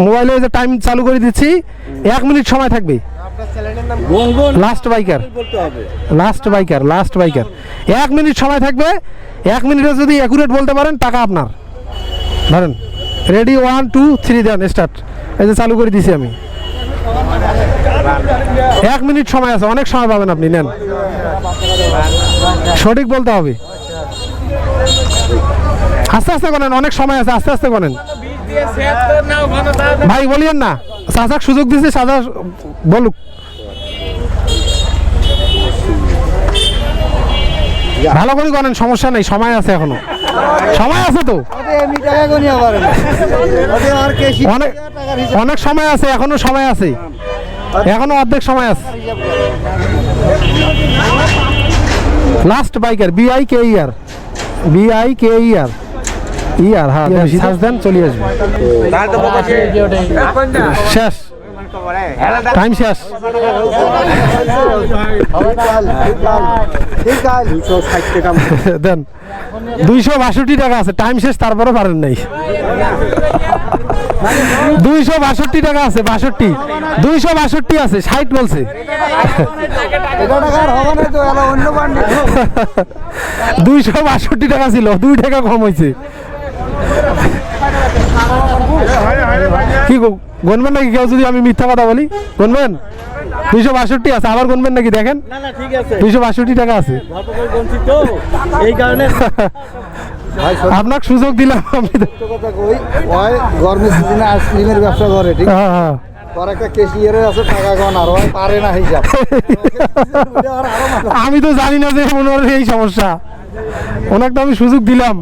মোবাইলে যে টাইম চালু করে দিচ্ছি, 1 মিনিট সময় থাকবে। Last biker, last biker 1 minute সময় থাকবে। 1 মিনিটে যদি অ্যাকুরেট বলতে পারেন টাকা আপনার। ধরেন রেডি, 1 2 3 দেন স্টার্ট। এই যে চালু করে দিছি আমি। 1 মিনিট সময় আছে, অনেক সময় পাবেন আপনি। নেন, সঠিক বলতে হবে। আস্তে আস্তে করেন, অনেক সময় আছে, আস্তে আস্তে করেন ভাই। বলিয়েন না, চাচাক সুযোগ দিচ্ছে, চাচা বলুক। ভালো করে করেন, সমস্যা নেই, সময় আছে, এখনো সময় আছে তো, অনেক সময় আছে, এখনো সময় আছে, এখনো অর্ধেক সময় আছে। লাস্ট বাইকার, BIKER, BIKER, হ্যাঁ সার্চ দেন, চলে আসবে। শেষ, টাইম শেষ। দেন 262 টাকা আছে, টাইম শেষ, তারপরে পারেন নাই। 262 টাকা আছে, 262 আছে, 60 বলছে। 262 টাকা ছিল, 2 টাকা কম হয়েছে। কি গুনবেন নাকি কেউ যদি আমি মিথ্যা কথা বলি? গুনবেন? 262 আছে, আবার গুনবেন নাকি? দেখেন 262 টাকা আছে। আপনাকে সুযোগ দিলাম আমি। গরমের সিজনে আইসক্রিমের ব্যবসা করে, ঠিক আছে? একটা কেশিয়ারে আছে, টাকা গণ আর পারে না হিসাব। আমি তো জানি না যে ওনার এই সমস্যা, ওনাকে তো আমি সুযোগ দিলাম।